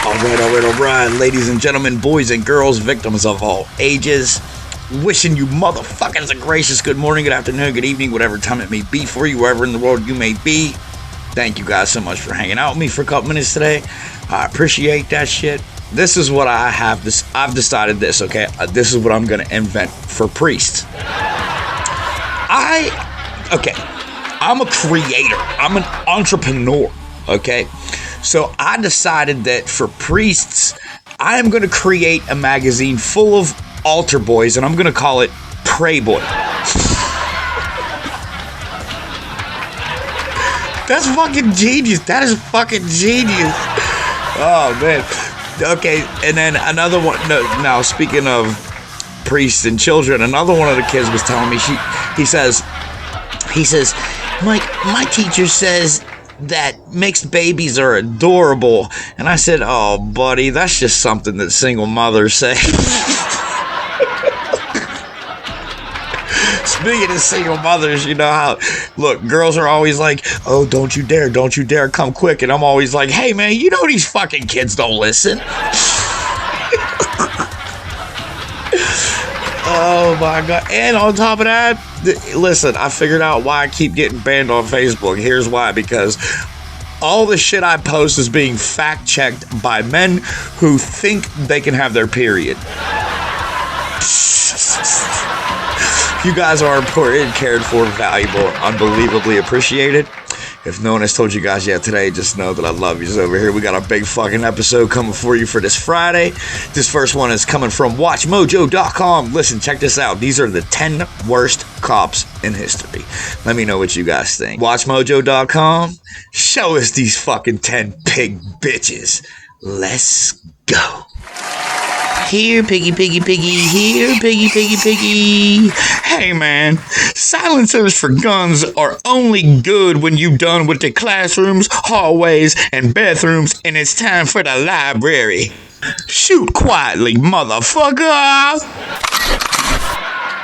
All right, ladies and gentlemen, boys and girls, victims of all ages, wishing you motherfuckers a gracious good morning, good afternoon, good evening, whatever time it may be for you, wherever in the world you may be. Thank you guys so much for hanging out with me for a couple minutes today. I appreciate that shit. This is what I have. I've decided this, okay? This is what I'm going to invent for priests. I'm a creator. I'm an entrepreneur, okay? So I decided that for priests, I am going to create a magazine full of altar boys, and I'm going to call it Pray Boy. That's fucking genius. That is fucking genius. Oh, man. Okay, and then another one. Now, speaking of priests and children, another one of the kids was telling me, he says, Mike, my teacher says that mixed babies are adorable. And I said, oh, buddy, that's just something that single mothers say. Speaking of single mothers, you know how, look, girls are always like, oh, don't you dare, come quick. And I'm always like, hey, man, you know these fucking kids don't listen. Oh, my God. And on top of that, listen, I figured out why I keep getting banned on Facebook. Here's why. Because all the shit I post is being fact-checked by men who think they can have their period. You guys are important, cared for, valuable, unbelievably appreciated. If no one has told you guys yet today, just know that I love you. Over here, we got a big fucking episode coming for you for this Friday. This first one is coming from WatchMojo.com. Listen, check this out. These are the 10 worst cops in history. Let me know what you guys think. WatchMojo.com. Show us these fucking 10 pig bitches. Let's go. Here, piggy, piggy, piggy. Here, piggy, piggy, piggy. Hey, man. Silencers for guns are only good when you're done with the classrooms, hallways, and bathrooms, and it's time for the library. Shoot quietly, motherfucker.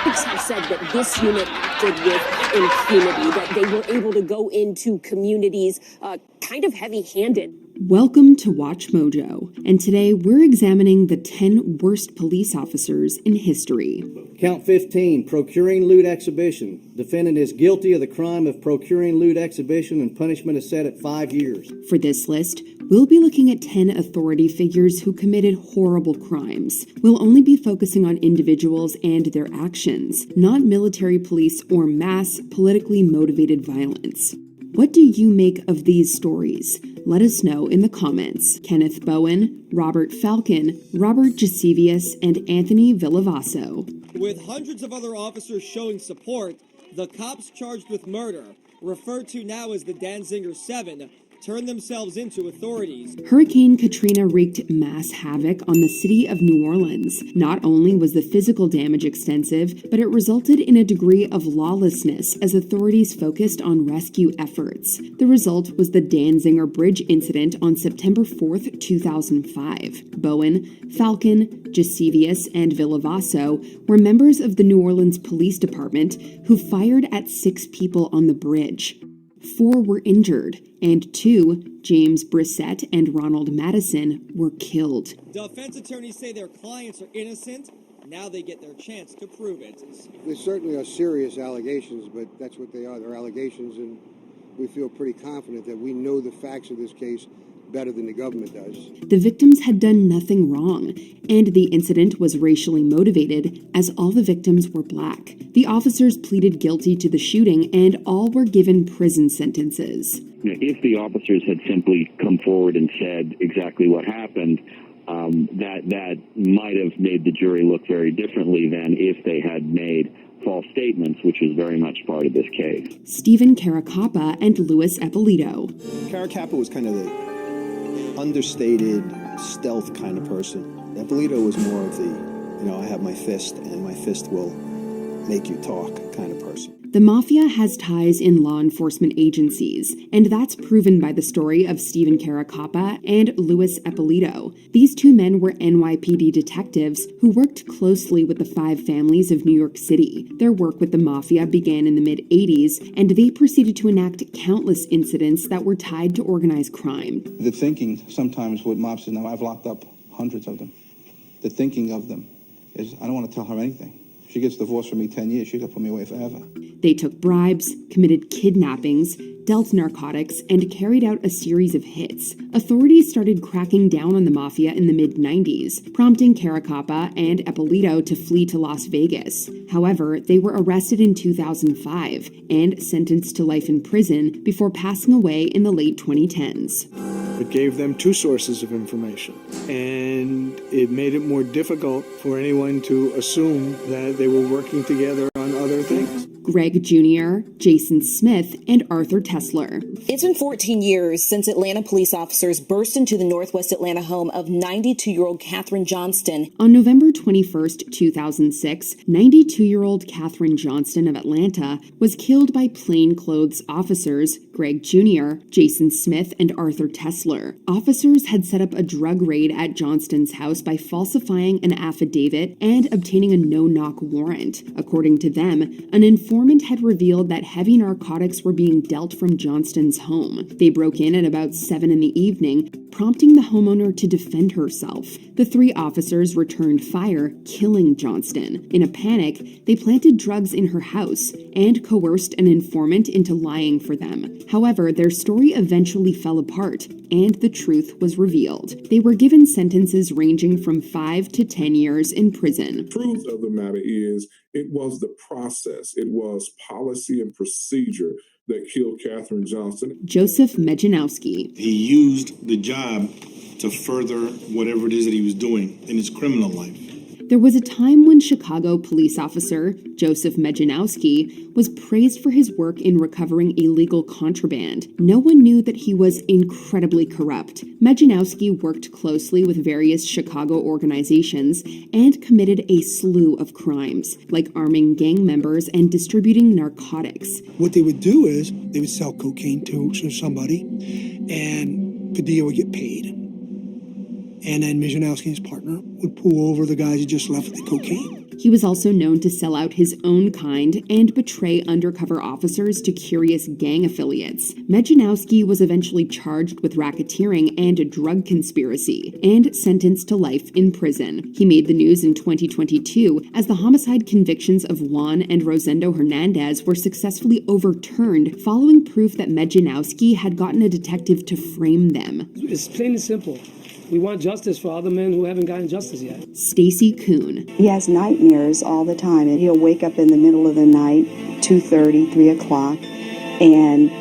Have said that this unit acted with impunity, that they were able to go into communities kind of heavy-handed. Welcome to Watch Mojo, and today we're examining the 10 worst police officers in history. Count 15, procuring lewd exhibition. Defendant is guilty of the crime of procuring lewd exhibition, and punishment is set at 5 years. For this list, we'll be looking at 10 authority figures who committed horrible crimes. We'll only be focusing on individuals and their actions, not military police or mass, politically motivated violence. What do you make of these stories? Let us know in the comments. Kenneth Bowen, Robert Falcon, Robert Gisevius, and Anthony Villavasso. With hundreds of other officers showing support, the cops charged with murder, referred to now as the Danziger 7, turned themselves into authorities. Hurricane Katrina wreaked mass havoc on the city of New Orleans. Not only was the physical damage extensive, but it resulted in a degree of lawlessness as authorities focused on rescue efforts. The result was the Danziger Bridge incident on September 4th, 2005. Bowen, Falcon, Gisevius, and Villavasso were members of the New Orleans Police Department who fired at 6 people on the bridge. 4 were injured, and 2, James Brissett and Ronald Madison, were killed. Defense attorneys say their clients are innocent. Now they get their chance to prove it. They certainly are serious allegations, but that's what they are. They're allegations, and we feel pretty confident that we know the facts of this case better than the government does. The victims had done nothing wrong, and the incident was racially motivated as all the victims were black. The officers pleaded guilty to the shooting, and all were given prison sentences. If the officers had simply come forward and said exactly what happened, that might have made the jury look very differently than if they had made false statements, which is very much part of this case. Stephen Caracappa and Louis Eppolito. Caracappa was kind of the understated, stealth kind of person. Eppolito was more of the, I have my fist, and my fist will make you talk kind of person. The mafia has ties in law enforcement agencies, and that's proven by the story of Stephen Caracappa and Louis Eppolito. These two men were NYPD detectives who worked closely with the five families of New York City. Their work with the mafia began in the mid-'80s, and they proceeded to enact countless incidents that were tied to organized crime. The thinking sometimes with mobsters, now I've locked up hundreds of them, the thinking of them is, I don't want to tell her anything. If she gets divorced from me 10 years, she's going to put me away forever. They took bribes, committed kidnappings, dealt narcotics, and carried out a series of hits. Authorities started cracking down on the mafia in the mid-'90s, prompting Caracappa and Eppolito to flee to Las Vegas. However, they were arrested in 2005 and sentenced to life in prison before passing away in the late 2010s. It gave them two sources of information, and it made it more difficult for anyone to assume that they were working together on other things. Greg Jr., Jason Smith, and Arthur Tesler. It's been 14 years since Atlanta police officers burst into the Northwest Atlanta home of 92-year-old Catherine Johnston. On November 21st, 2006, 92-year-old Catherine Johnston of Atlanta was killed by plainclothes officers Greg Jr., Jason Smith, and Arthur Tesler. Officers had set up a drug raid at Johnston's house by falsifying an affidavit and obtaining a no-knock warrant. According to them, an informant had revealed that heavy narcotics were being dealt from Johnston's home. They broke in at about 7 in the evening, prompting the homeowner to defend herself. The three officers returned fire, killing Johnston. In a panic, they planted drugs in her house and coerced an informant into lying for them. However, their story eventually fell apart, and the truth was revealed. They were given sentences ranging from 5 to 10 years in prison. The truth of the matter is, it was the process, it was policy and procedure that killed Catherine Johnston. Joseph Mejanowski. He used the job to further whatever it is that he was doing in his criminal life. There was a time when Chicago police officer Joseph Mejanowski was praised for his work in recovering illegal contraband. No one knew that he was incredibly corrupt. Mejanowski worked closely with various Chicago organizations and committed a slew of crimes, like arming gang members and distributing narcotics. What they would do is they would sell cocaine to somebody, and Padilla would get paid. And then Mejanowski's partner would pull over the guys who just left with the cocaine. He was also known to sell out his own kind and betray undercover officers to curious gang affiliates. Mejanowski was eventually charged with racketeering and a drug conspiracy and sentenced to life in prison. He made the news in 2022 as the homicide convictions of Juan and Rosendo Hernandez were successfully overturned following proof that Mejanowski had gotten a detective to frame them. It's plain and simple. We want justice for all the men who haven't gotten justice yet. Stacy Kuhn. He has nightmares all the time, and he'll wake up in the middle of the night, 2:30, 3 o'clock, and,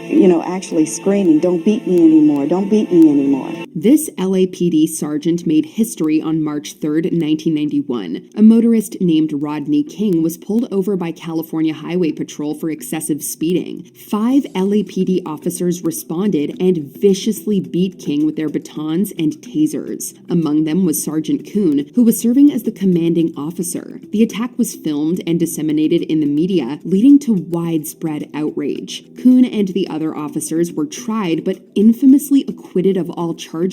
actually screaming, "Don't beat me anymore, don't beat me anymore." This LAPD sergeant made history on March 3rd, 1991. A motorist named Rodney King was pulled over by California Highway Patrol for excessive speeding. 5 LAPD officers responded and viciously beat King with their batons and tasers. Among them was Sergeant Kuhn, who was serving as the commanding officer. The attack was filmed and disseminated in the media, leading to widespread outrage. Kuhn and the other officers were tried but infamously acquitted of all charges,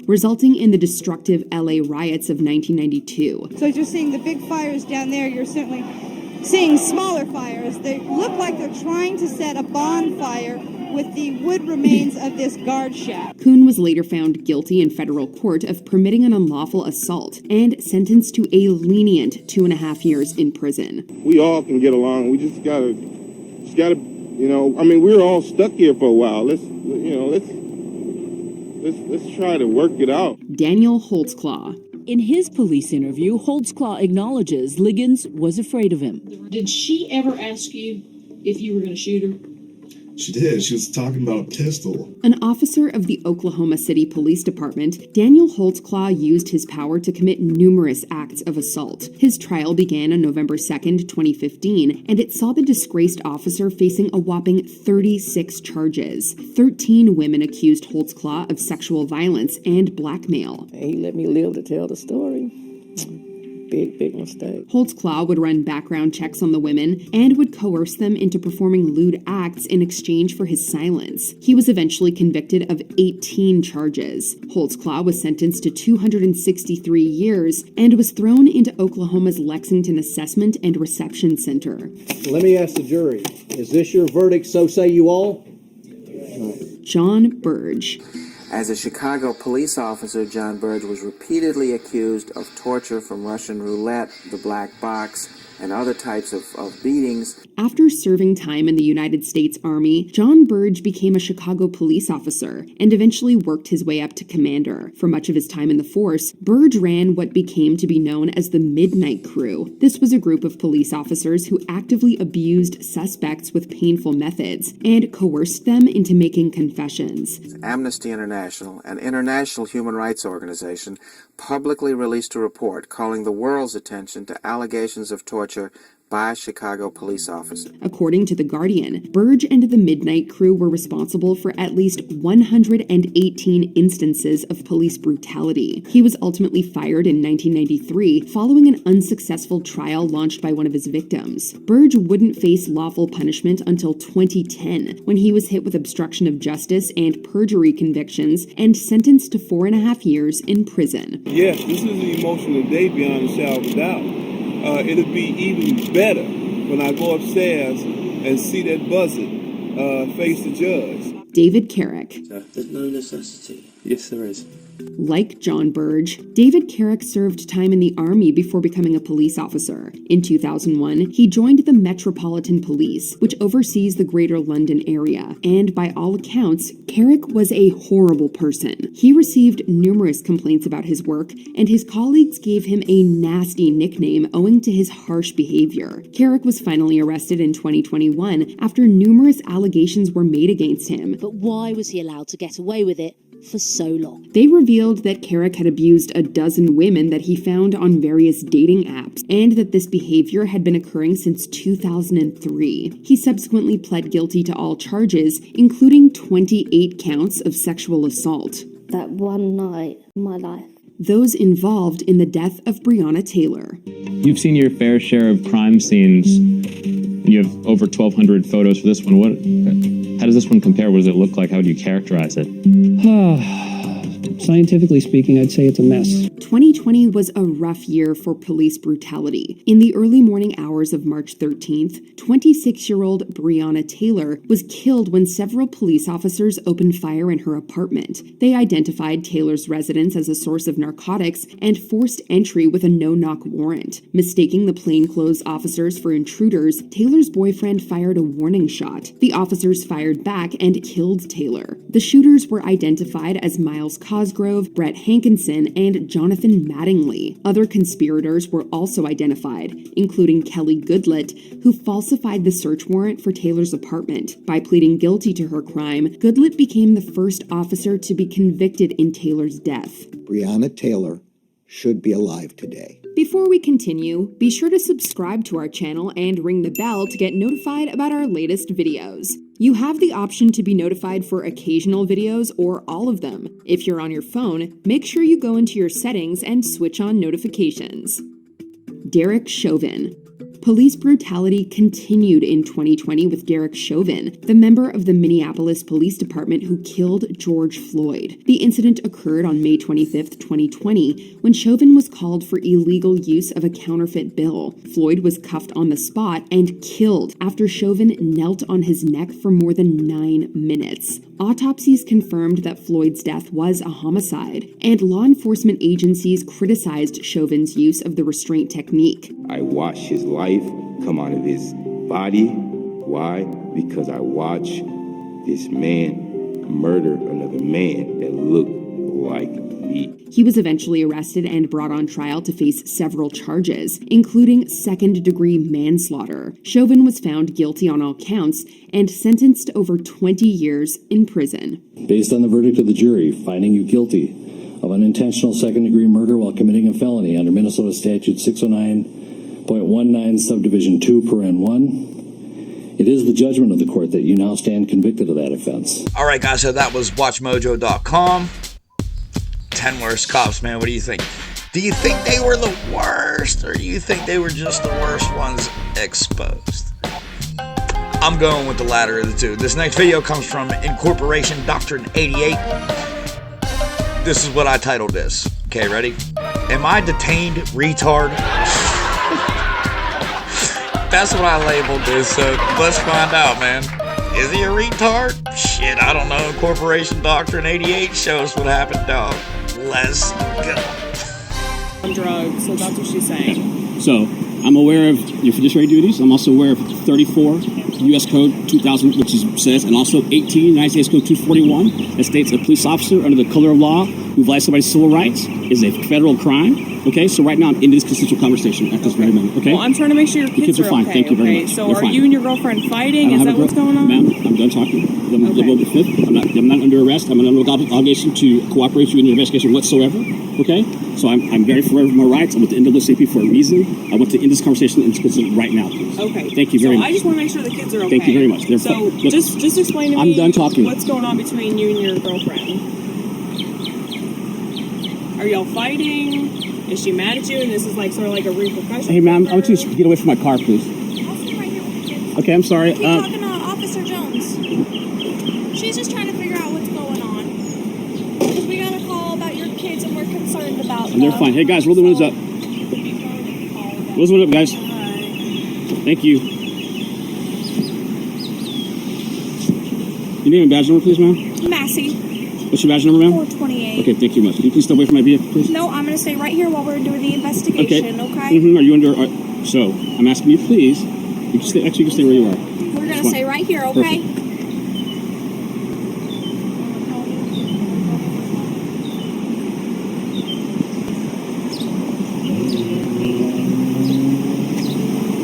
resulting in the destructive LA riots of 1992. So as you're seeing the big fires down there, you're certainly seeing smaller fires. They look like they're trying to set a bonfire with the wood remains of this guard shack. Kuhn was later found guilty in federal court of permitting an unlawful assault and sentenced to a lenient 2.5 years in prison. We all can get along. We just gotta, we're all stuck here for a while. Let's try to work it out. Daniel Holtzclaw. In his police interview, Holtzclaw acknowledges Liggins was afraid of him. Did she ever ask you if you were going to shoot her? She did. She was talking about a pistol. An officer of the Oklahoma City Police Department, Daniel Holtzclaw used his power to commit numerous acts of assault. His trial began on November 2nd, 2015, and it saw the disgraced officer facing a whopping 36 charges. 13 women accused Holtzclaw of sexual violence and blackmail. And he let me live to tell the story. big mistake. Holtzclaw would run background checks on the women and would coerce them into performing lewd acts in exchange for his silence. He was eventually convicted of 18 charges. Holtzclaw was sentenced to 263 years and was thrown into Oklahoma's Lexington Assessment and Reception Center. Let me ask the jury, is this your verdict, so say you all? John Burge. As a Chicago police officer, John Burge was repeatedly accused of torture from Russian roulette, the black box, and other types of beatings. After serving time in the United States Army, John Burge became a Chicago police officer and eventually worked his way up to commander. For much of his time in the force, Burge ran what became to be known as the Midnight Crew. This was a group of police officers who actively abused suspects with painful methods and coerced them into making confessions. Amnesty International, an international human rights organization, publicly released a report calling the world's attention to allegations of torture by Chicago police officers. According to The Guardian, Burge and the Midnight Crew were responsible for at least 118 instances of police brutality. He was ultimately fired in 1993 following an unsuccessful trial launched by one of his victims. Burge wouldn't face lawful punishment until 2010, when he was hit with obstruction of justice and perjury convictions and sentenced to 4.5 years in prison. Yes, this is an emotional day beyond a shadow of a doubt. It'll be even better when I go upstairs and see that buzzard face the judge. David Carrick. There's no necessity. Yes, there is. Like John Burge, David Carrick served time in the Army before becoming a police officer. In 2001, he joined the Metropolitan Police, which oversees the Greater London area. And by all accounts, Carrick was a horrible person. He received numerous complaints about his work, and his colleagues gave him a nasty nickname owing to his harsh behavior. Carrick was finally arrested in 2021 after numerous allegations were made against him. But why was he allowed to get away with it for so long? They revealed that Carrick had abused a dozen women that he found on various dating apps, and that this behavior had been occurring since 2003. He subsequently pled guilty to all charges, including 28 counts of sexual assault. That one night in my life. Those involved in the death of Breonna Taylor. You've seen your fair share of crime scenes. You have over 1,200 photos for this one. How does this one compare? What does it look like? How do you characterize it? Scientifically speaking, I'd say it's a mess. 2020 was a rough year for police brutality. In the early morning hours of March 13th, 26-year-old Breonna Taylor was killed when several police officers opened fire in her apartment. They identified Taylor's residence as a source of narcotics and forced entry with a no-knock warrant. Mistaking the plainclothes officers for intruders, Taylor's boyfriend fired a warning shot. The officers fired back and killed Taylor. The shooters were identified as Miles Cosgrove, Brett Hankinson, and Jonathan Mattingly. Other conspirators were also identified, including Kelly Goodlett, who falsified the search warrant for Taylor's apartment. By pleading guilty to her crime, Goodlett became the first officer to be convicted in Taylor's death. Breonna Taylor should be alive today. Before we continue, be sure to subscribe to our channel and ring the bell to get notified about our latest videos. You have the option to be notified for occasional videos or all of them. If you're on your phone, make sure you go into your settings and switch on notifications. Derek Chauvin. Police brutality continued in 2020 with Derek Chauvin, the member of the Minneapolis Police Department who killed George Floyd. The incident occurred on May 25, 2020, when Chauvin was called for illegal use of a counterfeit bill. Floyd was cuffed on the spot and killed after Chauvin knelt on his neck for more than 9 minutes. Autopsies confirmed that Floyd's death was a homicide, and law enforcement agencies criticized Chauvin's use of the restraint technique. I watched his life come out of his body. Why? Because I watched this man murder another man that looked like me. He was eventually arrested and brought on trial to face several charges, including second-degree manslaughter. Chauvin was found guilty on all counts and sentenced to over 20 years in prison. Based on the verdict of the jury finding you guilty of unintentional second-degree murder while committing a felony under Minnesota Statute 609.19 subdivision 2 paren 1, it is the judgment of the court that you now stand convicted of that offense. All right, guys, so that was WatchMojo.com. 10 worst cops, man. What do you think? Do you think they were the worst, or do you think they were just the worst ones exposed? I'm going with the latter of the two. This next video comes from Incorporation Doctrine 88. This is what I titled this. Okay, ready? Am I detained, retard? That's what I labeled this, so let's find out, man. Is he a retard? Shit, I don't know. Incorporation Doctrine 88 shows what happened, dog. Let's go. On drugs, so that's what she's saying. So, I'm aware of your fiduciary duties. I'm also aware of 34 U.S. Code 2000, which says, and also 18 United States Code 241, that states a police officer under the color of law who violates somebody's civil rights is a federal crime. Okay, so right now I'm in this constitutional conversation at this very moment. Okay, well, I'm trying to make sure your kids are fine. Okay, Thank you very much. So, They're are fine. you and your girlfriend fighting? Is that what's going on? Ma'am, I'm done talking. I'm not under arrest. I'm under no obligation to cooperate with you in your investigation whatsoever. Okay, so I'm very forever of my rights. I'm with the NAACP for a reason. I want to end this conversation and discuss it right now, please. Okay. Thank you very much. I just want to make sure the kids are okay. Thank you very much. So just explain to me. I'm done talking. What's going on between you and your girlfriend? Are y'all fighting? Is she mad at you? And this is like sort of like a repercussion. Hey, ma'am, I want you to get away from my car, please. I'll sit right here with the kids. Okay, I'm sorry. Keep talking to Officer Jones. She's just trying to figure out what's going on. Because we got a call about your kids and we're concerned about them. And they're fine. Hey, guys, roll the windows up. Roll the windows up, guys. Thank you. Your name and badge number, please, ma'am? Massey. What's your badge number, ma'am? 428. Okay, thank you much. Can you please stay away from my vehicle, please? No, I'm going to stay right here while we're doing the investigation, okay? Are you under... so, I'm asking you, please. You can stay, actually, you can stay where you are. We're going to stay right here, okay? Perfect.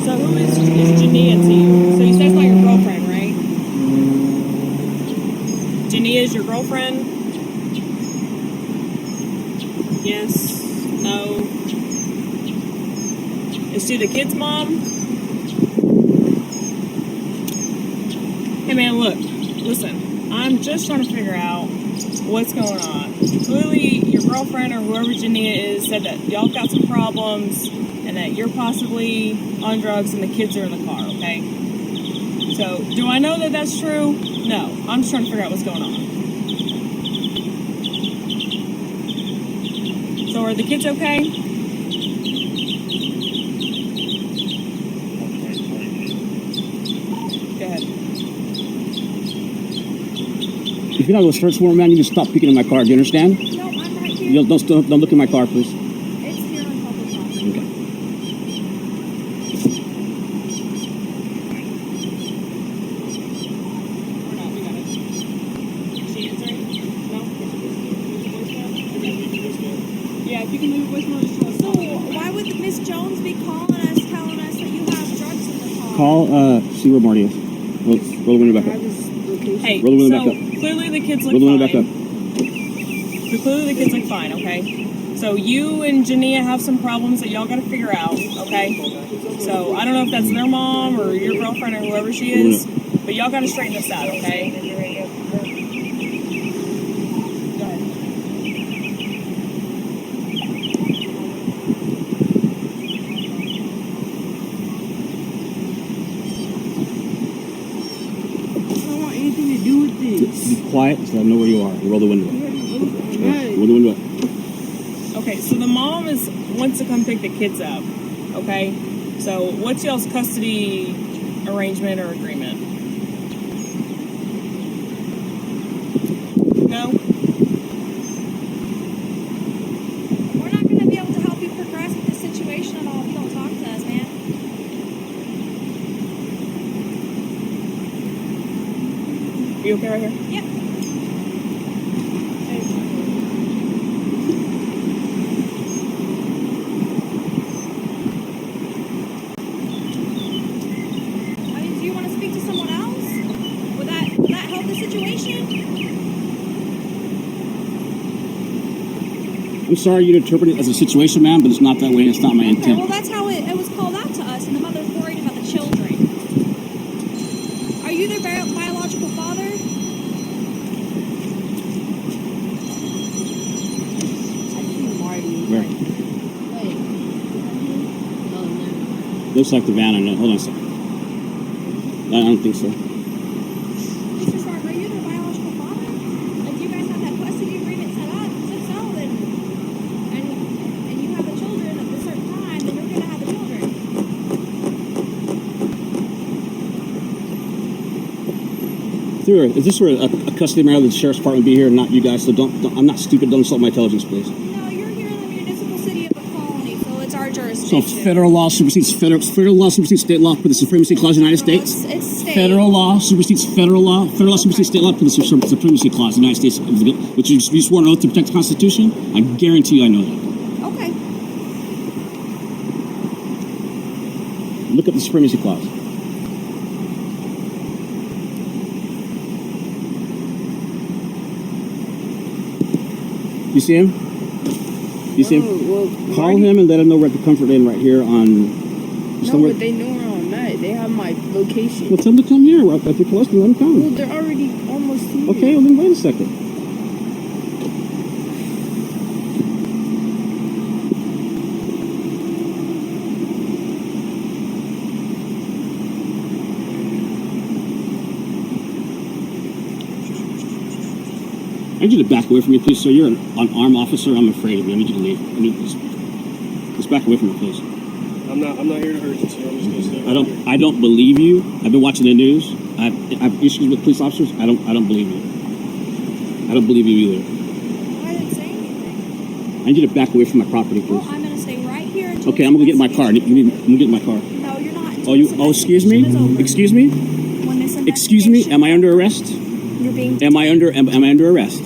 So who is Jania to you? So you said it's not your girlfriend, right? Jania is your girlfriend? Yes? No? Is she the kid's mom? Hey man, look, listen, I'm just trying to figure out what's going on. Clearly, your girlfriend or whoever Jania is said that y'all got some problems and that you're possibly on drugs and the kids are in the car, okay? So, do I know that that's true? No, I'm just trying to figure out what's going on. So, are the kids okay? Go ahead. If you're not going to search for him, man, you can stop peeking in my car. Do you understand? No, I'm right here. Don't look in my car, please. It's here on public property. Okay. Yeah, if you can leave a voicemail, just tell us. So, why would Miss Jones be calling us, telling us that you have drugs in the car? Call, see where Marty is. Roll the window back up. Hey, Roll the window so back up. clearly the kids look Roll the window fine. back up. So clearly the kids look fine, okay? So you and Jania have some problems that y'all got to figure out, okay? So I don't know if that's their mom or your girlfriend or whoever she is, but y'all got to straighten this out, okay? Go ahead. I don't want anything to do with this. Be quiet so I know where you are. And roll the window up. Roll the window up. Okay, so the mom wants to come pick the kids up, okay? So what's y'all's custody arrangement or agreement? No? We're not going to be able to help you progress with this situation at all if you don't talk to us, man. You okay right here? Yep. I mean, do you want to speak to someone else? Would that help the situation? I'm sorry you interpret it as a situation, ma'am, but it's not that way. It's not my Okay, intent. well, that's how it was called out to us, and the mother's worried about the children. Are you their biological father? Where? Looks like the van. I know. Hold on a second. I don't think so. Mr. Sharp, are you the biological father? Like, do you guys have that custody agreement set up? If so, then, and you have the children at a certain time, then you're going to have the children. If this were a custody matter, the sheriff's department would be here, not you guys. So don't I'm not stupid. Don't insult my intelligence, please. No, you're here in the municipal city of a colony, so it's our So jurisdiction. federal law supersedes federal law supersedes state law for the supremacy clause of the United States. It's state. Federal law supersedes federal law. Federal law supersedes state law for the supremacy clause of the United States, which you swore an oath to protect the Constitution. I guarantee you, I know that. Okay. Look up the supremacy clause. You see him? You see him? Call him and let him know where to comfort in right here on. No, but they know where I'm at. They have my location. Well, tell them to come here. At the collection, let them come. Well, they're already almost here. Okay, well then wait a second. I need you to back away from me, please, sir. You're an armed officer. I'm afraid of you. I need you to leave. I need just back away from me, please. I'm not here to hurt you, sir. I'm just gonna stay. I don't believe you. I've been watching the news. I've issues with police officers. I don't believe you. I don't believe you either. I didn't say anything. I need you to back away from my property, please. Well, I'm going to stay right here until Okay, I'm gonna get in my car. I'm gonna get in my car. No, you're not. Oh, excuse me? Excuse me? When this Excuse me? Am I under arrest? You're being. Am I under arrest?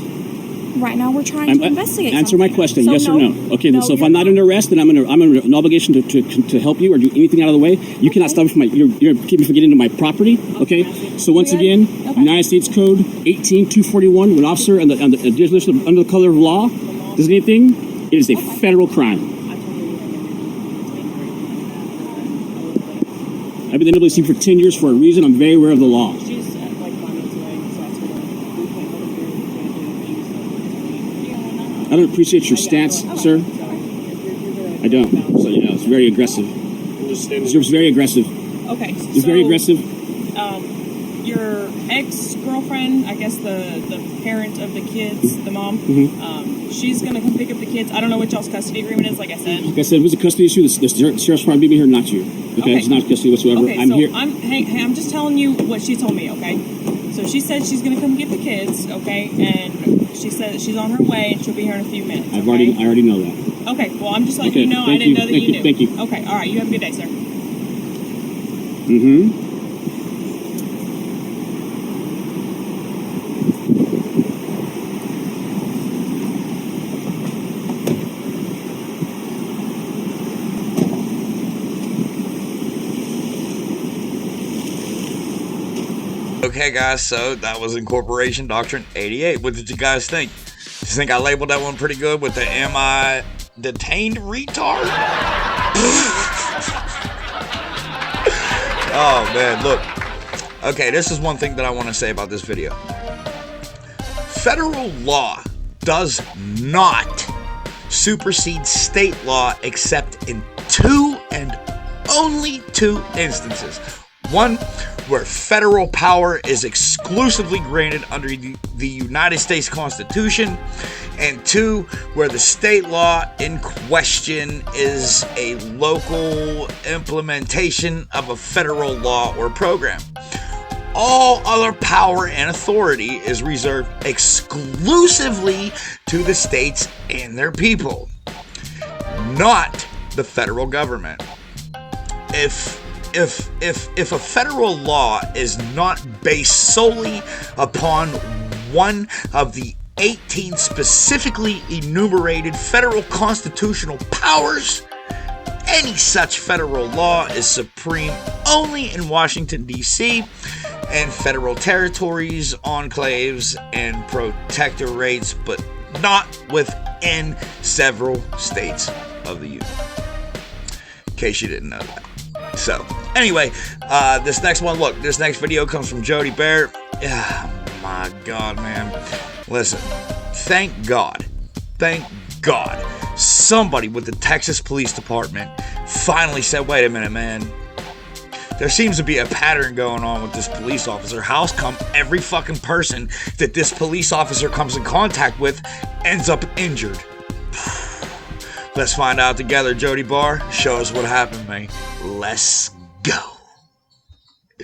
Right now, we're trying to investigate. Answer my question, So yes or no. Okay, no, so if I'm not under arrest, then I'm under an obligation to help you or do anything out of the way. You cannot stop me from you're keeping me from getting into my property. Okay. So once again, United States Code 18241, when an officer under the color of law does anything, it is a federal crime. I've been in the NWC for 10 years for a reason. I'm very aware of the law. I don't appreciate your stance, sir. I don't. So, it's very aggressive. It's very aggressive. Okay. It's very aggressive. Your ex-girlfriend, I guess the parent of the kids, the mom, she's going to come pick up the kids. I don't know what y'all's custody agreement is, like I said. Like I said, if it's a custody issue, the sheriff's department be here, not you. Okay? It's not custody whatsoever. Okay, I'm here. I'm just telling you what she told me, okay? So she said she's going to come get the kids, okay? And she said she's on her way and she'll be here in a few minutes. I already know that. Okay, well, I'm just letting you know. I didn't know that you knew. Thank you. Okay, all right. You have a good day, sir. Okay, guys, so that was Incorporation Doctrine 88. What did you guys think? You think I labeled that one pretty good with the "Am I detained, retard?" Oh, man, look. Okay, this is one thing that I want to say about this video. Federal law does not supersede state law except in two and only two instances. One, where federal power is exclusively granted under the United States Constitution, and two, where the state law in question is a local implementation of a federal law or program. All other power and authority is reserved exclusively to the states and their people, not the federal government. If a federal law is not based solely upon one of the 18 specifically enumerated federal constitutional powers, any such federal law is supreme only in Washington, D.C., and federal territories, enclaves, and protectorates, but not within several states of the Union. In case you didn't know that. So, anyway, this next one, look, this next video comes from Jody Bear. Oh, my God, man. Listen, thank God, somebody with the Texas Police Department finally said, wait a minute, man, There seems to be a pattern going on with this police officer. How come every fucking person that this police officer comes in contact with ends up injured? Let's find out together. Jody Barr, show us what happened, man. Let's go.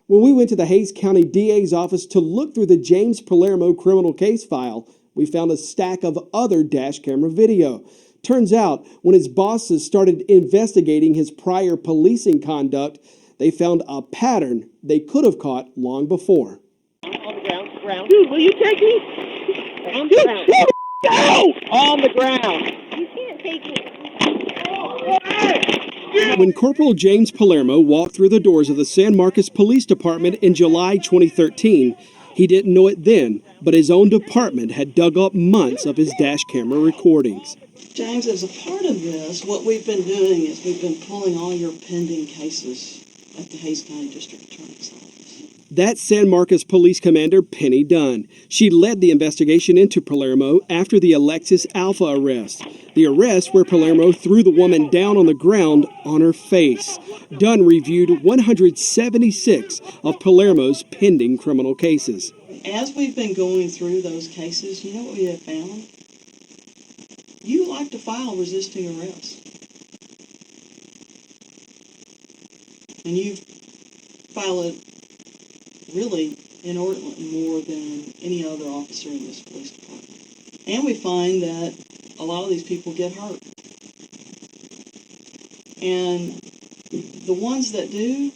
When we went to the Hays County DA's office to look through the James Palermo criminal case file, we found a stack of other dash camera video. Turns out, when his bosses started investigating his prior policing conduct, they found a pattern they could have caught long before. On the ground. Dude, will you take me? On the ground. Go! On the ground. You can't take me. When Corporal James Palermo walked through the doors of the San Marcos Police Department in July 2013, he didn't know it then, but his own department had dug up months of his dash camera recordings. James, as a part of this, what we've been doing is we've been pulling all your pending cases at the Hays County District Attorney's Office. That's San Marcos Police Commander Penny Dunn. She led the investigation into Palermo after the Alexis Alpha arrest. The arrest where Palermo threw the woman down on the ground on her face. Dunn reviewed 176 of Palermo's pending criminal cases. As we've been going through those cases, you know what we have found? You like to file resisting arrest. And you file it really inordinately more than any other officer in this police department. And we find that a lot of these people get hurt. And the ones that do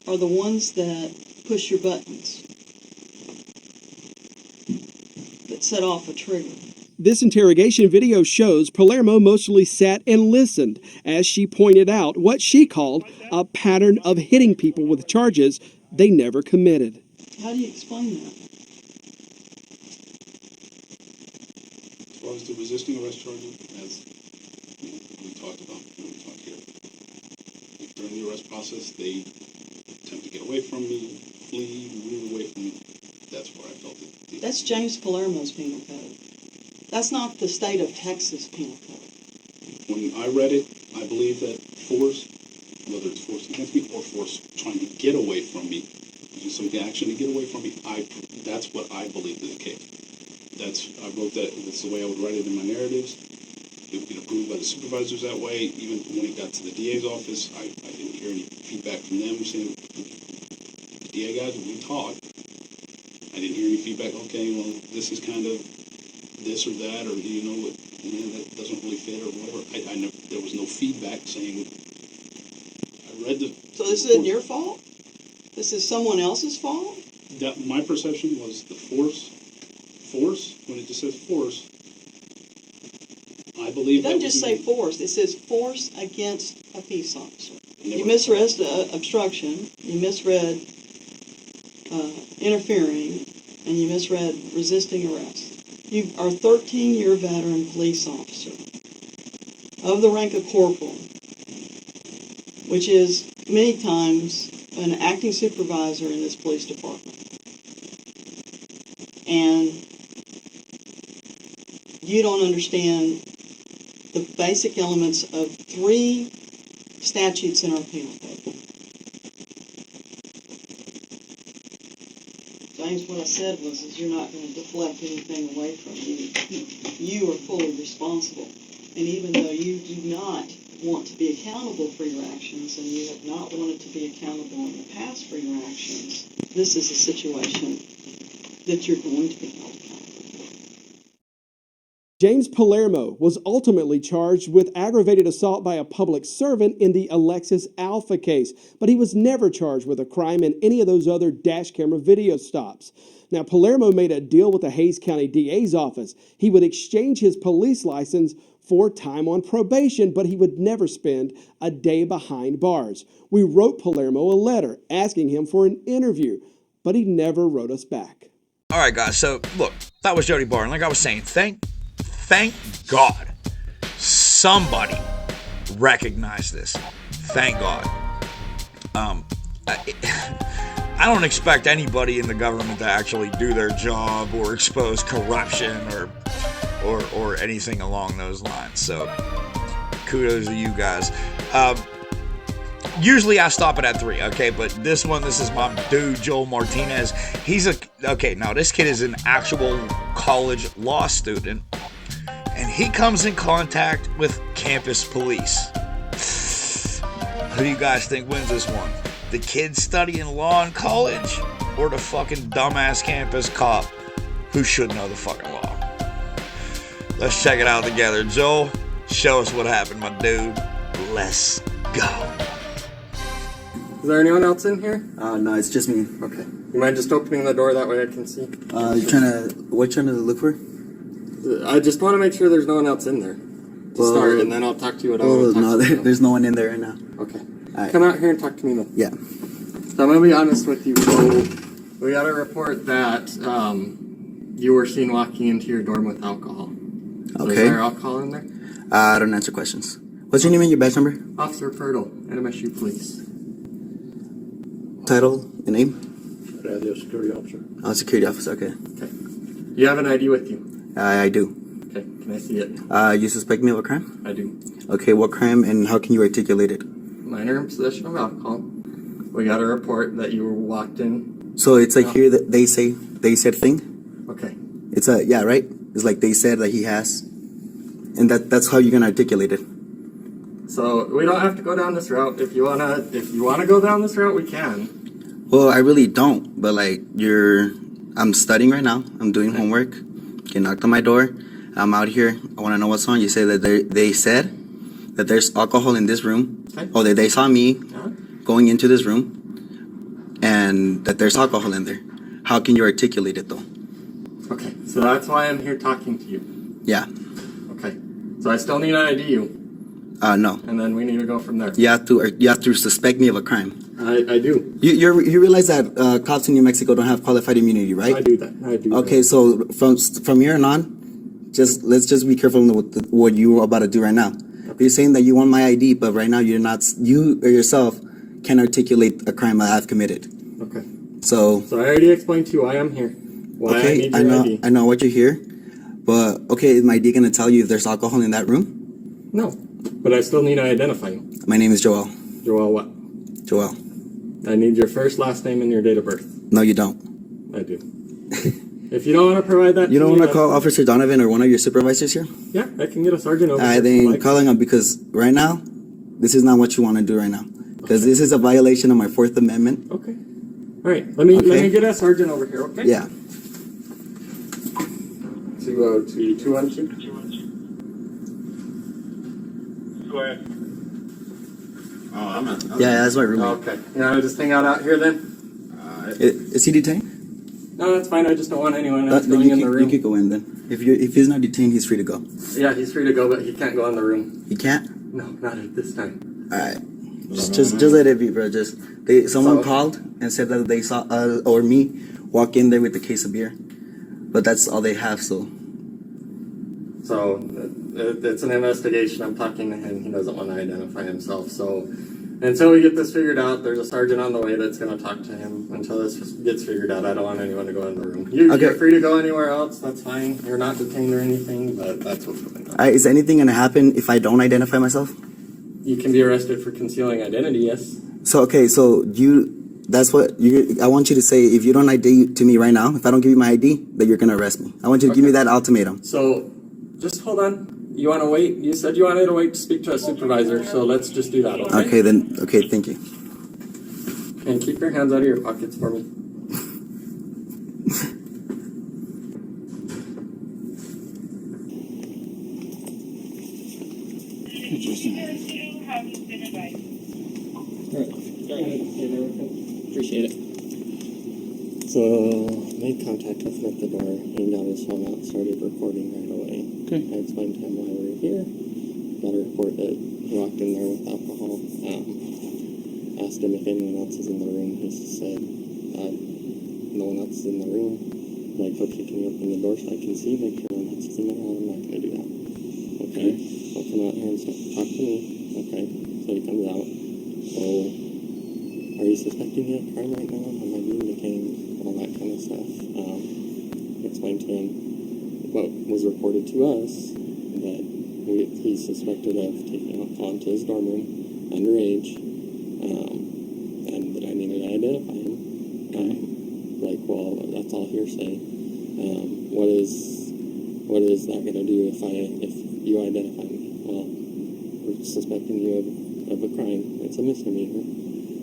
are the ones that push your buttons, that set off a trigger. This interrogation video shows Palermo mostly sat and listened as she pointed out what she called a pattern of hitting people with charges they never committed. How do you explain that? As far as the resisting arrest charges, as we talked about, we talked here, during the arrest process, they attempt to get away from me, flee, move away from me. That's where I felt it. That's James Palermo's penal code. That's not the state of Texas penal code. When I read it, I believe that force, whether it's force against me or force trying to get away from me, using some action to get away from me, that's what I believe is the case. I wrote that, that's the way I would write it in my narratives. It would get approved by the supervisors that way. Even when it got to the DA's office, I didn't hear any feedback from them saying, the DA guys, we talked. I didn't hear any feedback, okay, well, this is kind of this or that, or that doesn't really fit or whatever. There was no feedback saying, I read the... So this isn't your fault? This is someone else's fault? My perception was the force, when it just says force, I believe it doesn't just say force, it says force against a peace officer. You misread obstruction, you misread interfering, and you misread resisting arrest. You are a 13-year veteran police officer of the rank of corporal, which is many times an acting supervisor in this police department. And you don't understand the basic elements of 3 statutes in our penal code. James, what I said was you're not going to deflect anything away from you. You are fully responsible. And even though you do not want to be accountable for your actions, and you have not wanted to be accountable in the past for your actions, this is a situation that you're going to be held accountable for. James Palermo was ultimately charged with aggravated assault by a public servant in the Alexis Alpha case, but he was never charged with a crime in any of those other dash camera video stops. Now, Palermo made a deal with the Hays County DA's office. He would exchange his police license for time on probation, but he would never spend a day behind bars. We wrote Palermo a letter asking him for an interview, but he never wrote us back. All right, guys, so look, that was Jody Barr. And like I was saying, thank God somebody recognized this. Thank God. I don't expect anybody in the government to actually do their job or expose corruption or anything along those lines. So kudos to you guys. Usually I stop it at 3, okay? But this is my dude, Joel Martinez. Now this kid is an actual college law student, and he comes in contact with campus police. Who do you guys think wins this one? The kid studying law in college, or the fucking dumbass campus cop who should know the fucking law? Let's check it out together. Joel, show us what happened, my dude. Let's go. Is there anyone else in here? No, it's just me. Okay. You mind just opening the door that way I can see? What you trying to look for? I just want to make sure there's no one else in there to start, and then I'll talk to you what I want to talk to you. There's no one in there right now. Okay. Right. Come out here and talk to me then. Yeah. So I'm going to be honest with you. So we got a report that you were seen walking into your dorm with alcohol. So Okay. Is there alcohol in there? I don't answer questions. What's your name and your badge number? Officer Purtle, NMSU Police. Title and name? Security officer. Oh, security officer, okay. Okay. You have an ID with you? I do. Okay, can I see it? You suspect me of a crime? I do. Okay, what crime and how can you articulate it? Minor in possession of alcohol. We got a report that you were walked in. So it's like here that they said thing? Okay. It's yeah, right? It's like they said that he has. And that's how you're gonna articulate it. So we don't have to go down this route. If you wanna go down this route, we can. Well, I really don't, but like I'm studying right now. I'm doing homework. You knocked on my door. I'm out here. I want to know what's on. You say that they said that there's alcohol in this room. Okay. Oh, that they saw me going into this room, and that there's alcohol in there. How can you articulate it though? Okay, so that's why I'm here talking to you. Yeah. Okay. So I still need to ID you. No. And then we need to go from there. You have to suspect me of a crime. I do. You realize that cops in New Mexico don't have qualified immunity, right? I do that. I do. Okay, so from here on, let's just be careful with what you're about to do right now. Okay. You're saying that you want my ID, but right now you or yourself can articulate a crime that I've committed. Okay. So I already explained to you why I'm here. Why I need your ID. I know what you're here, but okay, is my ID gonna tell you if there's alcohol in that room? No, but I still need to identify you. My name is Joel. Joel what? Joel. I need your first, last name, and your date of birth. No, you don't. I do. If you don't want to provide that, you don't want to call Officer Donovan or one of your supervisors here? Yeah, I can get a sergeant over. Then calling him because right now, this is not what you want to do right now. Because this is a violation of my 4th Amendment. Okay. All right. Let me get a sergeant over here. Okay. Yeah. 202-212. Go ahead. Oh, I'm not. Yeah, that's my roommate. Okay. You want to just hang out here then? Is he detained? No, that's fine. I just don't want anyone else going in the room. You could go in then. If he's not detained, he's free to go. Yeah, he's free to go, but he can't go in the room. He can't? No, not at this time. All right. Just let it be, bro. Someone called and said that they saw or me walk in there with a case of beer, but that's all they have. So it's an investigation. I'm talking to him. He doesn't want to identify himself. So until we get this figured out, there's a sergeant on the way that's going to talk to him. Until this gets figured out, I don't want anyone to go in the room. You're free to go anywhere else. That's fine. You're not detained or anything, but that's what's going on. Is anything going to happen if I don't identify myself? You can be arrested for concealing identity, yes. So I want you to say, if you don't ID to me right now, if I don't give you my ID, that you're going to arrest me. I want you to give me that ultimatum. So just hold on. You want to wait? You said you wanted to wait to speak to a supervisor, so let's just do that, okay? Okay, thank you. And keep your hands out of your pockets for me. Appreciate it. So, made contact with him at the door. He got his phone out, started recording right away. Okay. I explained to him why we were here. Got a report that he walked in there with alcohol. Asked him if anyone else is in the room. He said, no one else is in the room. Like, okay, can you open the door so I can see? Make sure no one else is in there. I'm not going to do that. Okay. I'll come out here and talk to me. Okay. So he comes out. So, are you suspecting me of crime right now? Am I being detained? All that kind of stuff. Explained to him what was reported to us, that he's suspected of taking alcohol into his dorm room, underage, and that I needed to identify him. Like, well, that's all hearsay. What is that going to do if you identify me? Well, we're suspecting you of a crime. It's a misdemeanor.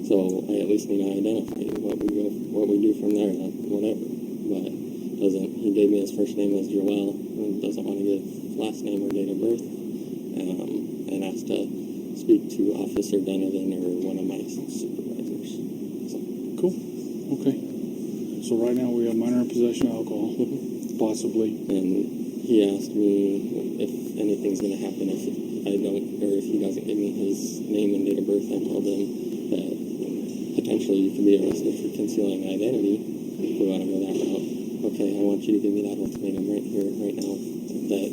So I at least need to identify you. What we do from there, whatever. But he gave me his first name as Joel, and doesn't want to give last name or date of birth, and asked to speak to Officer Donovan or one of my supervisors. So. Cool. Okay. So right now we have minor in possession of alcohol, possibly. And he asked me if anything's going to happen if I don't, or if he doesn't give me his name and date of birth. I told him that potentially you could be arrested for concealing identity if we want to go that route. Okay, I want you to give me that ultimatum right here, right now, that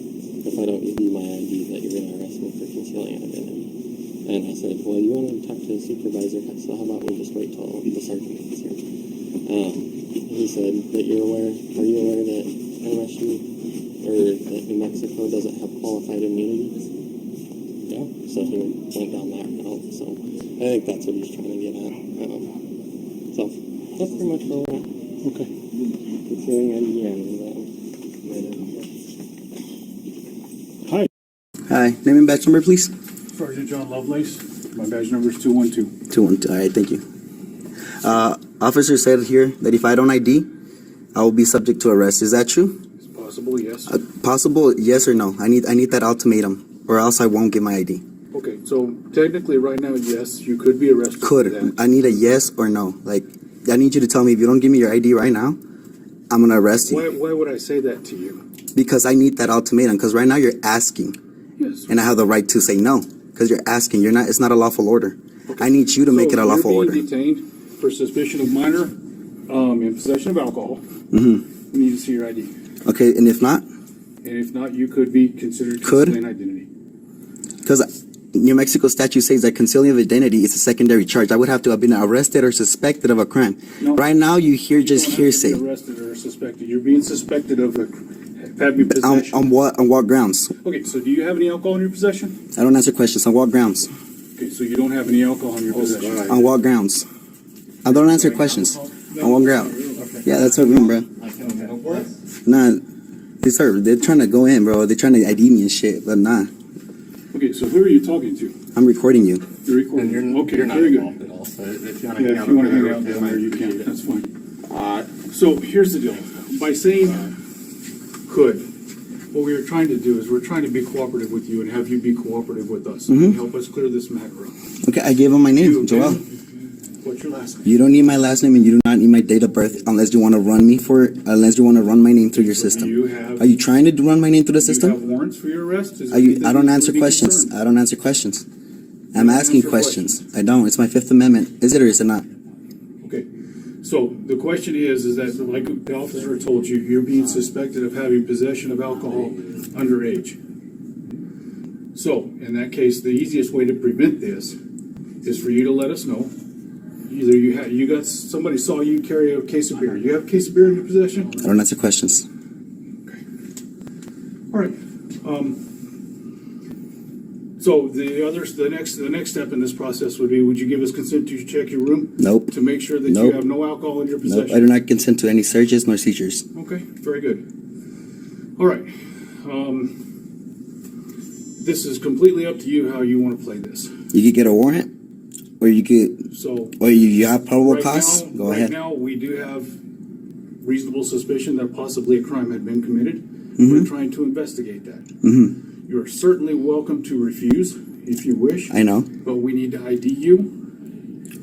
if I don't give you my ID, that you're going to arrest me for concealing identity. And I said, well, you want to talk to the supervisor, so how about we just wait till the sergeant gets here? He said that are you aware that MSU, or that New Mexico doesn't have qualified immunity? Yeah. So he went down that route, so I think that's what he's trying to get at. So that's pretty much where we're at. Okay. Concealing ID and Hi. Hi, name and badge number, please. Sergeant John Lovelace. My badge number is 212. 212. All right, thank you. Officer said here that if I don't ID, I will be subject to arrest. Is that true? It's possible, yes. Possible, yes or no? I need that ultimatum, or else I won't get my ID. Okay, so technically right now, yes, you could be arrested for that. I need a yes or no. Like, I need you to tell me if you don't give me your ID right now, I'm going to arrest you. Why would I say that to you? Because I need that ultimatum, because right now you're asking. Yes. And I have the right to say no, because you're asking. It's not a lawful order. Okay. I need you to make it a lawful order. You're being detained for suspicion of minor in possession of alcohol. Mm-hmm. You need to see your ID. Okay, and if not? And if not, you could be considered concealing identity. Because New Mexico statute says that concealing of identity is a secondary charge. I would have to have been arrested or suspected of a crime. No, right now, you hear just hearsay. You're arrested or suspected. You're being suspected of having possession. On what grounds? Okay, so do you have any alcohol in your possession? I don't answer questions. On what grounds? Okay, so you don't have any alcohol in your possession. On what grounds? I don't answer questions. On what ground? Okay. Yeah, that's our room, bro. Nah, they're trying to go in, bro. They're trying to ID me and shit, but nah. Okay, so who are you talking to? I'm recording you. You're recording. You're not involved at all. So if you want to hang out there, you can. That's fine. So here's the deal. By saying could, what we are trying to do is we're trying to be cooperative with you and have you be cooperative with us and help us clear this matter up. Okay, I gave him my name, Joel. What's your last name? You don't need my last name and you do not need my date of birth unless you want to run me unless you want to run my name through your system. Are you trying to run my name through the system? Do you have warrants for your arrest? I don't answer questions. I don't answer questions. I'm asking questions. I don't. It's my Fifth Amendment. Is it or is it not? Okay. So the question is that, like the officer told you, you're being suspected of having possession of alcohol underage. So in that case, the easiest way to prevent this is for you to let us know. Either somebody saw you carry a case of beer. You have a case of beer in your possession? I don't answer questions. Okay. All right. So the next step in this process would be: would you give us consent to check your room? Nope. To make sure that you have no alcohol in your possession. Nope. I do not consent to any searches nor seizures. Okay. Very good. All right. This is completely up to you how you want to play this. You could get a warrant. Or you have probable cause? Go ahead. Right now, we do have reasonable suspicion that possibly a crime had been committed. Mm-hmm. We're trying to investigate that. Mm-hmm. You are certainly welcome to refuse if you wish. I know. But we need to ID you.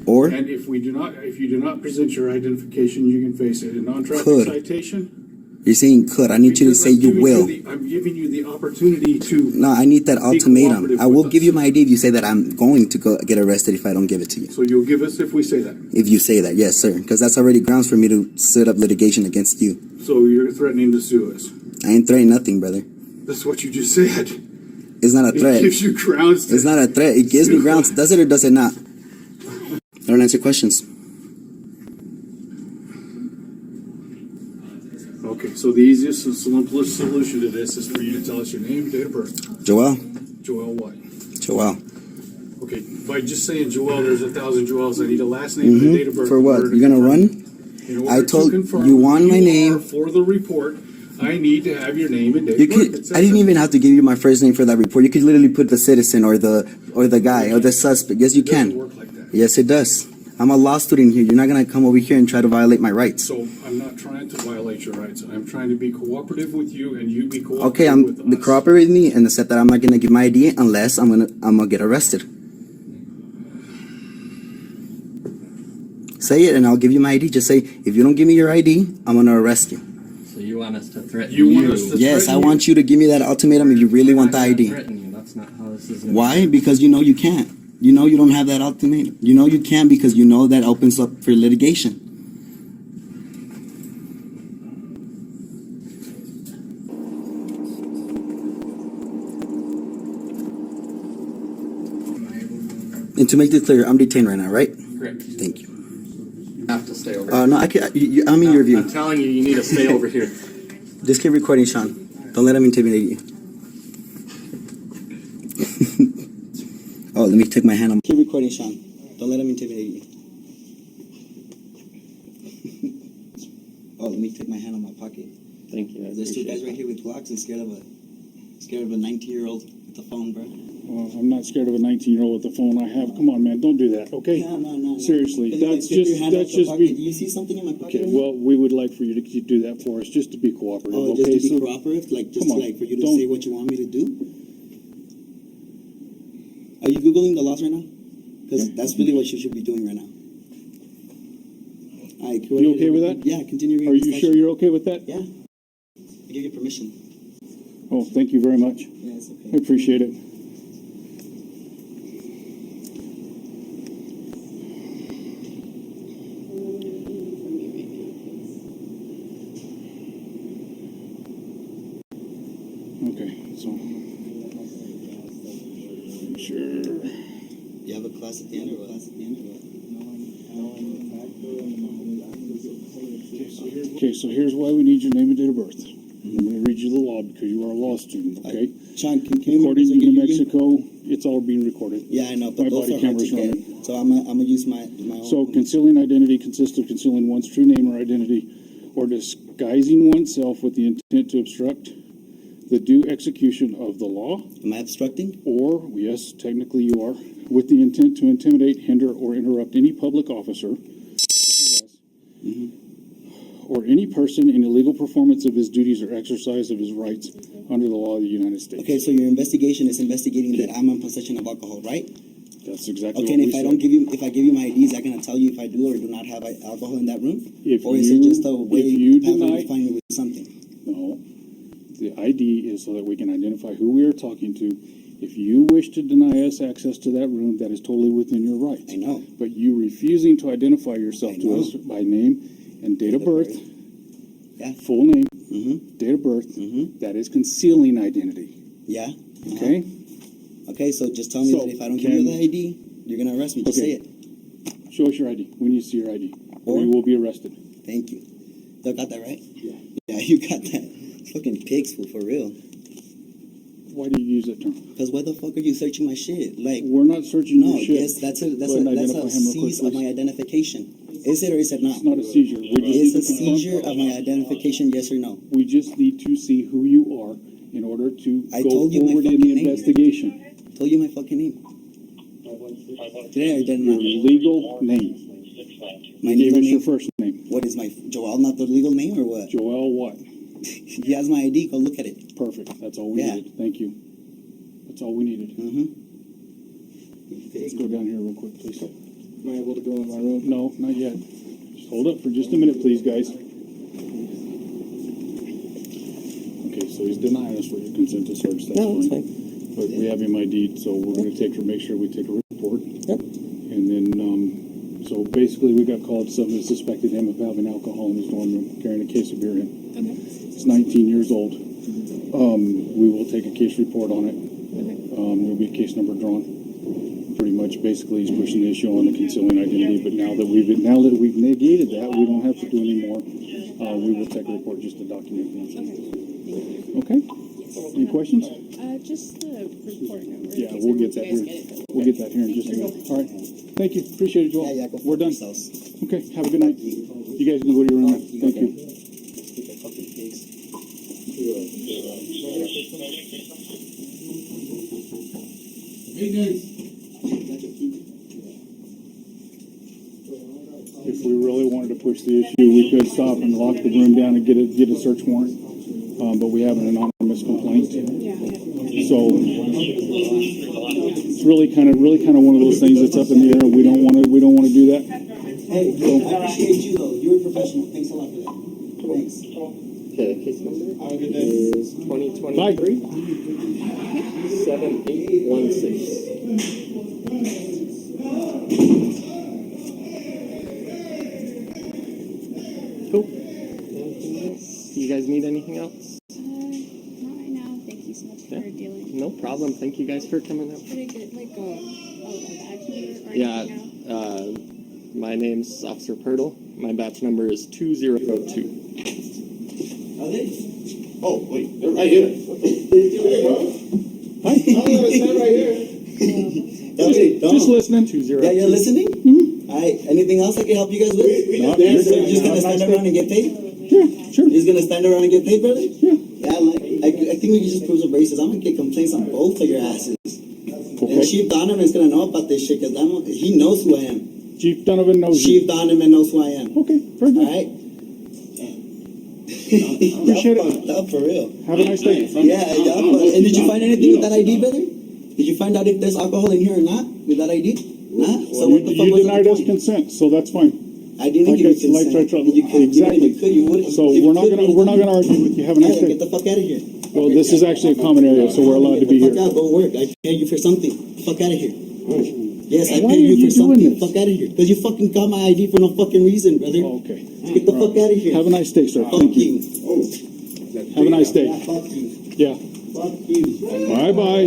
And if you do not present your identification, you can face a non-traffic citation. You're saying could. I need you to say you will. I'm giving you the opportunity to. No, I need that ultimatum. I will give you my ID if you say that I'm going to go get arrested if I don't give it to you. So you'll give us if we say that? If you say that, yes, sir. Because that's already grounds for me to set up litigation against you. So you're threatening to sue us? I ain't threatening nothing, brother. That's what you just said. It's not a threat. It gives you grounds to. It's not a threat. It gives me grounds. Does it or does it not? I don't answer questions. Okay, so the easiest and simplest solution to this is for you to tell us your name, date of birth. Joel. Joel what? Joel. Okay. Okay, by just saying Joel, there's 1,000 Joels. I need a last name and a date of birth. For in what? order to You're gonna confirm. run? In order I told to confirm you want who my you name. are for the report, I need to have your name and date You of birth. could. It's I that didn't simple. even have to give you my first name for that report. You could literally put the citizen or the guy or the suspect. Yes, you It doesn't can. work like that. Yes, it does. I'm a law student here. You're not gonna come over here and try to violate my rights. So I'm not trying to violate your rights. I'm trying to be cooperative with you, and you be cooperative Okay, with us. cooperate with me and accept that I'm not gonna give my ID unless I'm gonna get arrested. Say it and I'll give you my ID. Just say, if you don't give me your ID, I'm gonna arrest you. So you want us to threaten You want us to Yes, I threaten want you to give me that ultimatum if you really want the ID. threaten you. That's not how this is. Why? Because you know you can't. You know you don't have that ultimatum. You know you can because you know that opens up for litigation. And to make this clear, I'm detained right now, right? Correct. Thank you. You have to stay over No, I can. I'm in your view. I'm telling you, you need to stay over here. Just keep recording, Sean. Don't let him intimidate you. Oh, let me take my hand on. Keep recording, Sean. Don't let him intimidate you. Oh, let me take my hand on my pocket. Thank you. There's two guys right here with Glocks and scared of a 19-year-old with the phone, bro. Well, I'm not scared of a 19-year-old with the phone I have. Come on, man, don't do that, okay? No. Seriously, that's Stick your hand out just your pocket. be. Do you see something in my pocket? Okay, well, we would like for you to do that for us, just to be cooperative. Oh, okay? just to be cooperative, like just come on, like for you to don't- say what you want me to do. Are you googling the laws right now? Because that's really what you should be doing right now. All right, You okay with that? Yeah, continue reading. Are the you statute. sure you're okay with that? Yeah. I give you permission. Oh, thank you very much. Yeah, it's okay. I appreciate it. Okay, so sure. You have a class at the end or what? Okay, so here's why we need your name and date of birth. I'm going to read you the law because you are a law student, okay? Sean, can you According to repeat New again? Mexico, it's all being recorded. Yeah, I know, My but those body are hard to camera's get. running. So I'm gonna use my own. So concealing identity consists of concealing one's true name or identity or disguising oneself with the intent to obstruct the due execution of the law. Am I obstructing? Or, yes, technically you are, with the intent to intimidate, hinder, or interrupt any public officer or any person in illegal performance of his duties or exercise of his rights under the law of the United States. Okay, so your investigation is investigating that I'm in possession of alcohol, right? That's exactly Okay, what and we if I said. don't give you, if I give you my ID, is that gonna tell you if I do or do not have alcohol in that room? If Or is you- it just a way if you pathway deny- to find me with something? No. The ID is so that we can identify who we are talking to. If you wish to deny us access to that room, that is totally within your rights. I know. But you refusing to identify yourself to us by name and date of birth, Yeah. full name, Mm-hmm. date of birth, that is concealing identity. Yeah. Okay? Okay, so just tell me So, that if I don't give you can- the ID, you're gonna arrest me. Just Okay. say it. Show us your ID. We need to see your ID. Or Or- you will be arrested. Thank you. You got that right? Yeah. Yeah, you got that. Fucking pigs, fool, for real. Why do you use that term? Because why the fuck are you searching my shit? Like, We're not searching no, your shit. yes, that's Go ahead and a identify him real quick, seize of please. my identification. Is it or is it not? It's not a seizure. We just It's need a to confirm- seizure of my identification, yes or no? We just need to see who you are in order to I go told you my forward in fucking the name. investigation. Told you my fucking name. Did I or did I Your not? legal name. My You gave legal us your name? first name. What is my Joel? Not the legal name or what? Joel what? He has my ID. Go look at it. Perfect. That's all we Yeah. needed. Thank you. That's all we needed. Mm-hmm. Let's go down here real quick, please. Am I able to go in my room? No, not yet. Just hold up for just a minute, please, guys. Okay, so he's denying us with consent to search. That's No, it's fine. But we have him ID'd, so we're going to make sure we take a report. Yep. And then, so basically, we got called. Someone suspected him of having alcohol in his dorm room, carrying a case of beer in. Okay. He's 19 years old. We will take a case report on it. There'll be a case number drawn. Pretty much, basically, he's pushing the issue on the concealing identity. But now that we've negated that, we don't have to do any more. We will take a report just to document the incident. Okay. Thank questions? Just the report number. Yeah, we'll get that here. We'll get that here in just a minute. All right. Thank you. Appreciate it, Joel. We're done. Okay. Have a good night. You guys can go to your room now. Thank you. If we really wanted to push the issue, we could stop and lock the room down and get a search warrant. But we have an anonymous complaint. So it's really kind of one of those things that's up in the air. We don't want to do that. Hey, I appreciate you though. You're a professional. Thanks a lot for that. Thanks. Okay, case number is 2023 7816. Cool. You guys need anything else? Not right now. Thank you so much for dealing. No problem. Thank you guys for coming out. Should I get like a badge number or Yeah, anything now? my name's Officer Pirtle. My badge number is 2002. Are they? Oh, wait, they're right here. Hi. Stand right here. Just listening. Yeah, you're listening? Mm-hmm. All right. Anything else I can help you guys with? You're just gonna stand around and get paid? Yeah, sure. You're just gonna stand around and get paid, brother? Yeah. Yeah, I think we can just prove the bases. I'm gonna get complaints on both of your asses. Okay. And Chief Donovan's gonna know about this shit because he knows who I am. Chief Donovan knows Chief Donovan knows who I am. Okay, very good. All right. Appreciate it. Up for real. Have a nice day. Yeah. And did you find anything with that ID, brother? Did you find out if there's alcohol in here or not with that ID? Nah. So what the fuck you was denied the us point? consent, so that's fine. I didn't give you consent. Exactly. So we're not gonna argue with you. Have a nice day. Get the fuck out of here. Well, this is actually a common area, so we're allowed to be here. Fuck out, go work. I paid you for something. Fuck out of here. Yes, I Why paid are you you for doing something. this? Fuck out of here. Because you fucking got my ID for no fucking reason, brother. Okay. Get the fuck out of here. Have a nice day, sir. Fuck Thank you. Have a nice day. Yeah, fuck you. Yeah. Fuck you. Bye-bye.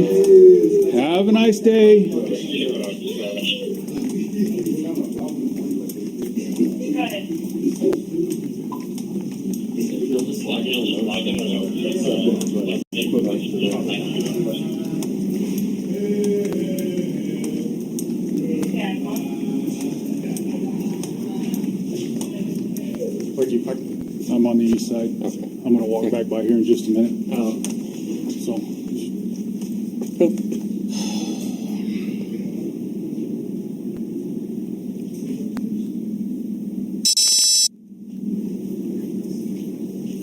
Have a nice day. Where'd you park? I'm on the east side. Okay. I'm gonna walk back by here in just a minute. So.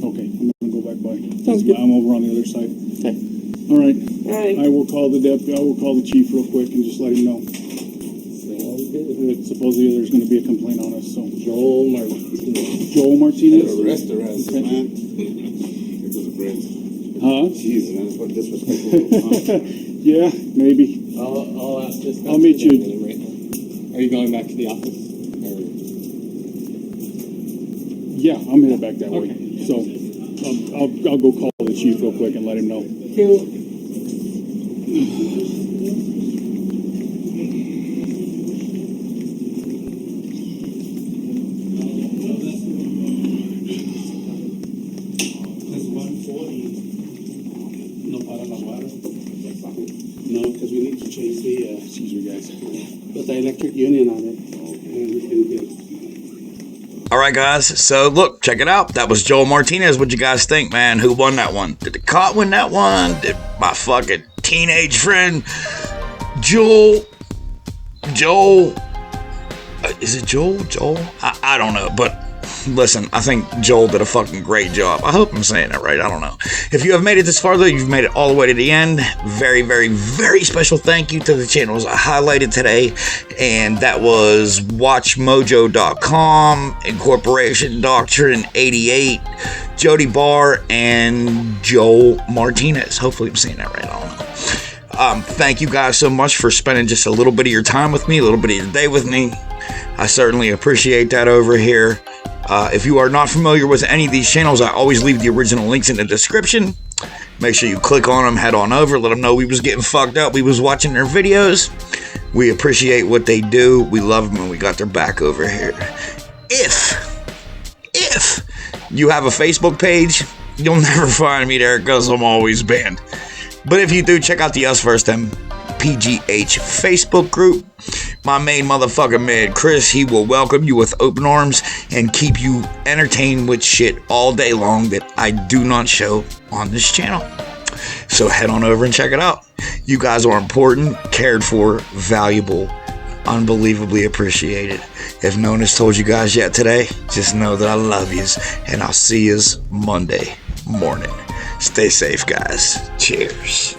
Okay, I'm gonna go back by. Sounds good. I'm over on the other side. Okay. All right. All right. I will call the chief real quick and just let him know. Supposedly there's gonna be a complaint on us, so. Joel Martinez? Restaurants, Okay. man. It was a bread. Huh? Jeez, man, it's what disrespectful. Yeah, maybe. I'll ask this. I'll meet you. Right now. Are you going back to the office? Yeah, I'm headed back that way. So I'll go call the chief real quick and let him know. No, because we need to change the, excuse me, guys. Put the electric union on it. And we can get. All right, guys. So, look, check it out. That was Joel Martinez. What'd you guys think, man? Who won that one? Did the cop win that one? Did my fucking teenage friend, Joel? Is it Joel? I don't know, but listen, I think Joel did a fucking great job. I hope I'm saying it right. I don't know. If you have made it this far, though, you've made it all the way to the end. Very, very, very special thank you to the channels I highlighted today. And that was WatchMojo.com, Incorporation Doctrine 88, Jody Barr, and Joel Martinez. Hopefully I'm saying that right. I don't know. Thank you guys so much for spending just a little bit of your time with me, a little bit of your day with me. I certainly appreciate that over here. If you are not familiar with any of these channels, I always leave the original links in the description. Make sure you click on them, head on over, let them know we was getting fucked up, we was watching their videos. We appreciate what they do, we love them, and we got their back over here. If you have a Facebook page, you'll never find me there because I'm always banned. But if you do, check out the USVSTHEMPGH Facebook group. My main motherfucking man, Chris, he will welcome you with open arms and keep you entertained with shit all day long that I do not show on this channel. So head on over and check it out. You guys are important, cared for, valuable, unbelievably appreciated. If no one has told you guys yet today, just know that I love yous, and I'll see yous Monday morning. Stay safe, guys. Cheers.